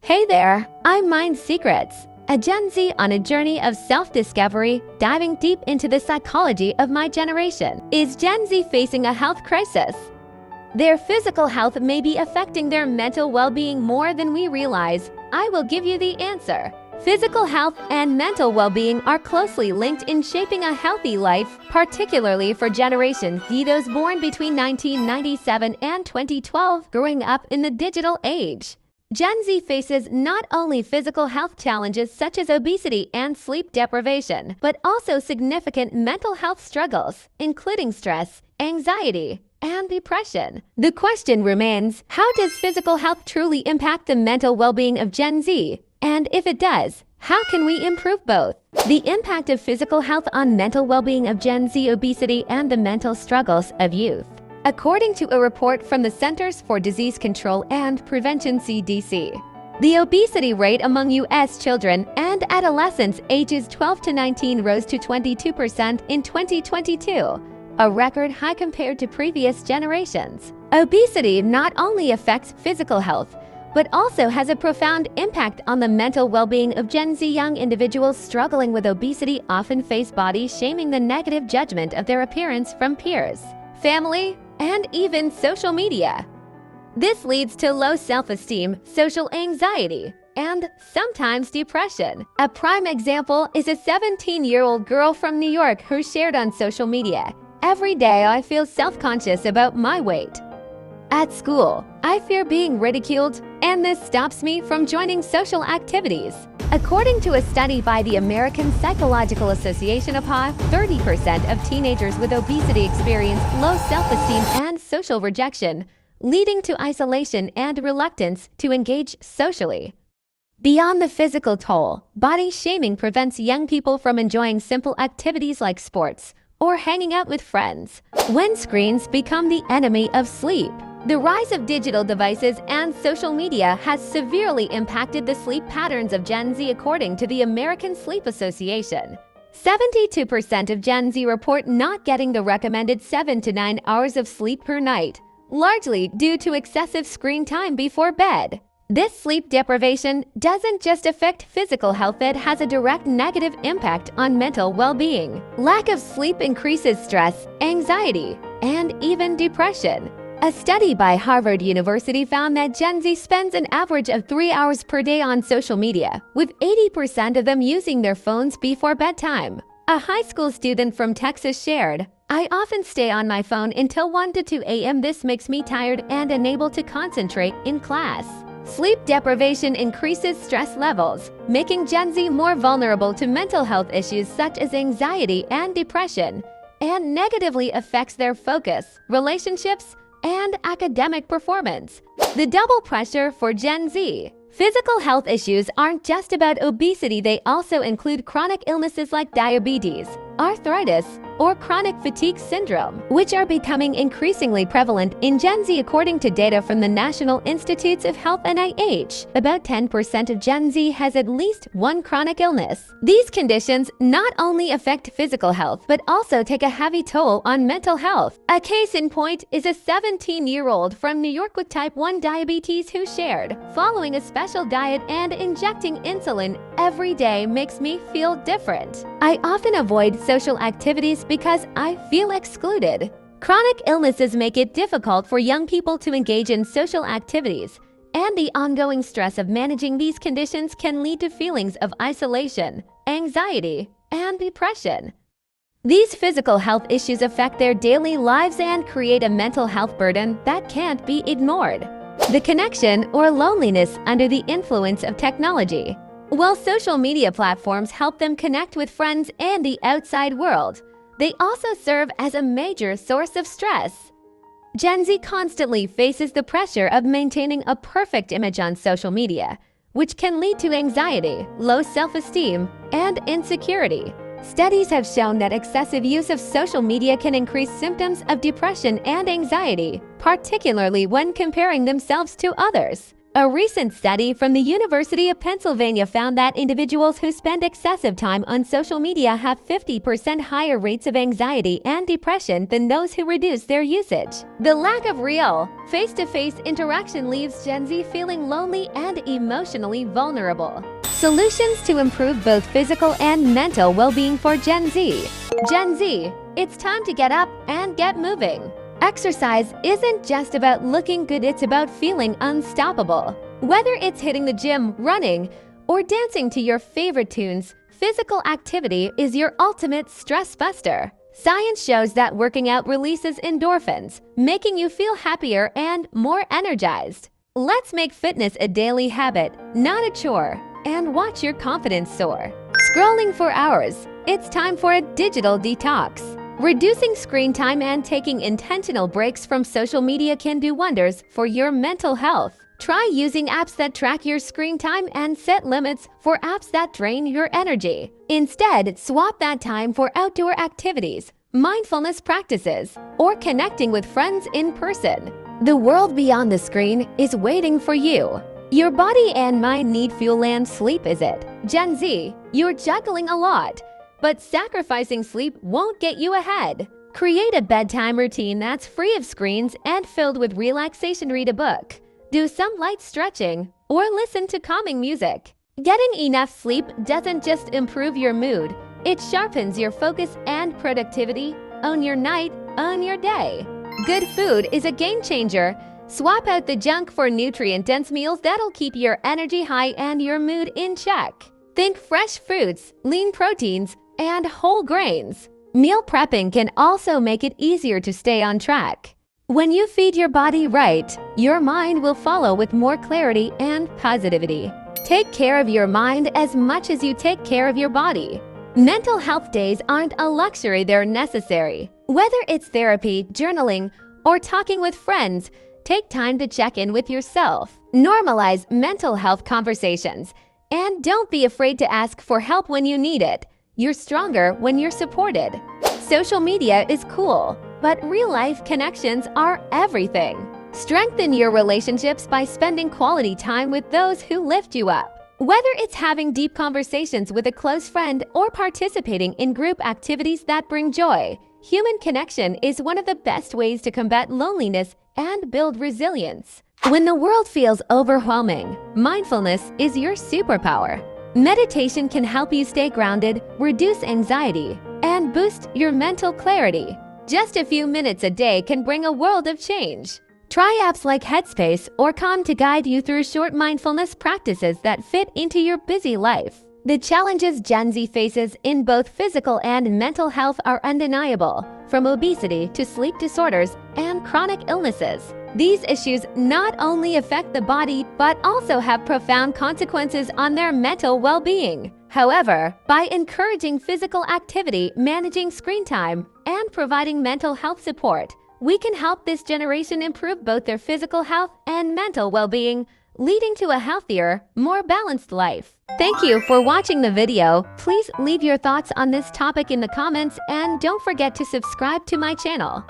Hey there, I'm Mind Secrets, a Gen Z on a journey of self-discovery, diving deep into the psychology of my generation. Is Gen Z facing a health crisis? Their physical health may be affecting their mental well-being more than we realize. I will give you the answer. Physical health and mental well-being are closely linked in shaping a healthy life, particularly for Generation Z, those born between 1997 and 2012, growing up in the digital age. Gen Z faces not only physical health challenges such as obesity and sleep deprivation, but also significant mental health struggles, including stress, anxiety, and depression. The question remains, how does physical health truly impact the mental well-being of Gen Z? And if it does, how can we improve both? The impact of physical health on mental well-being of Gen Z, obesity, and the mental struggles of youth. According to a report from the Centers for Disease Control and Prevention (CDC), the obesity rate among U.S. children and adolescents ages 12 to 19 rose to 22% in 2022, a record high compared to previous generations. Obesity not only affects physical health, but also has a profound impact on the mental well-being of Gen Z. Young individuals struggling with obesity often face body shaming, the negative judgment of their appearance from peers, family, and even social media. This leads to low self-esteem, social anxiety, and sometimes depression. A prime example is a 17-year-old girl from New York who shared on social media, "Every day I feel self-conscious about my weight. At school, I fear being ridiculed, and this stops me from joining social activities." According to a study by the American Psychological Association, APA, 30% of teenagers with obesity experience low self-esteem and social rejection, leading to isolation and reluctance to engage socially. Beyond the physical toll, body shaming prevents young people from enjoying simple activities like sports or hanging out with friends. When screens become the enemy of sleep, the rise of digital devices and social media has severely impacted the sleep patterns of Gen Z, according to the American Sleep Association. 72% of Gen Z report not getting the recommended 7 to 9 hours of sleep per night, largely due to excessive screen time before bed. This sleep deprivation doesn't just affect physical health, it has a direct negative impact on mental well-being. Lack of sleep increases stress, anxiety, and even depression. A study by Harvard University found that Gen Z spends an average of 3 hours per day on social media, with 80% of them using their phones before bedtime. A high school student from Texas shared, "I often stay on my phone until 1 to 2 a.m. This makes me tired and unable to concentrate in class." Sleep deprivation increases stress levels, making Gen Z more vulnerable to mental health issues such as anxiety and depression, and negatively affects their focus, relationships, and academic performance. The double pressure for Gen Z. Physical health issues aren't just about obesity, they also include chronic illnesses like diabetes, arthritis, or chronic fatigue syndrome, which are becoming increasingly prevalent in Gen Z, according to data from the National Institutes of Health (NIH). About 10% of Gen Z has at least one chronic illness. These conditions not only affect physical health, but also take a heavy toll on mental health. A case in point is a 17-year-old from New York with type 1 diabetes who shared, "Following a special diet and injecting insulin every day makes me feel different. I often avoid social activities because I feel excluded." Chronic illnesses make it difficult for young people to engage in social activities, and the ongoing stress of managing these conditions can lead to feelings of isolation, anxiety, and depression. These physical health issues affect their daily lives and create a mental health burden that can't be ignored. The connection or loneliness under the influence of technology. While social media platforms help them connect with friends and the outside world, they also serve as a major source of stress. Gen Z constantly faces the pressure of maintaining a perfect image on social media, which can lead to anxiety, low self-esteem, and insecurity. Studies have shown that excessive use of social media can increase symptoms of depression and anxiety, particularly when comparing themselves to others. A recent study from the University of Pennsylvania found that individuals who spend excessive time on social media have 50% higher rates of anxiety and depression than those who reduce their usage. The lack of real, face-to-face interaction leaves Gen Z feeling lonely and emotionally vulnerable. Solutions to improve both physical and mental well-being for Gen Z. Gen Z, it's time to get up and get moving. Exercise isn't just about looking good, it's about feeling unstoppable. Whether it's hitting the gym, running, or dancing to your favorite tunes, physical activity is your ultimate stress buster. Science shows that working out releases endorphins, making you feel happier and more energized. Let's make fitness a daily habit, not a chore, and watch your confidence soar. Scrolling for hours, it's time for a digital detox. Reducing screen time and taking intentional breaks from social media can do wonders for your mental health. Try using apps that track your screen time and set limits for apps that drain your energy. Instead, swap that time for outdoor activities, mindfulness practices, or connecting with friends in person. The world beyond the screen is waiting for you. Your body and mind need fuel, and sleep is it. Gen Z, you're juggling a lot. But sacrificing sleep won't get you ahead. Create a bedtime routine that's free of screens and filled with relaxation. Read a book, do some light stretching, or listen to calming music. Getting enough sleep doesn't just improve your mood, it sharpens your focus and productivity. Own your night, own your day. Good food is a game changer. Swap out the junk for nutrient-dense meals that'll keep your energy high and your mood in check. Think fresh fruits, lean proteins, and whole grains. Meal prepping can also make it easier to stay on track. When you feed your body right, your mind will follow with more clarity and positivity. Take care of your mind as much as you take care of your body. Mental health days aren't a luxury, they're necessary. Whether it's therapy, journaling, or talking with friends, take time to check in with yourself. Normalize mental health conversations, and don't be afraid to ask for help when you need it. You're stronger when you're supported. Social media is cool, but real-life connections are everything. Strengthen your relationships by spending quality time with those who lift you up. Whether it's having deep conversations with a close friend or participating in group activities that bring joy, human connection is one of the best ways to combat loneliness and build resilience. When the world feels overwhelming, mindfulness is your superpower. Meditation can help you stay grounded, reduce anxiety, and boost your mental clarity. Just a few minutes a day can bring a world of change. Try apps like Headspace or Calm to guide you through short mindfulness practices that fit into your busy life. The challenges Gen Z faces in both physical and mental health are undeniable, from obesity to sleep disorders and chronic illnesses. These issues not only affect the body, but also have profound consequences on their mental well-being. However, by encouraging physical activity, managing screen time, and providing mental health support, we can help this generation improve both their physical health and mental well-being, leading to a healthier, more balanced life. Thank you for watching the video. Please leave your thoughts on this topic in the comments and don't forget to subscribe to my channel.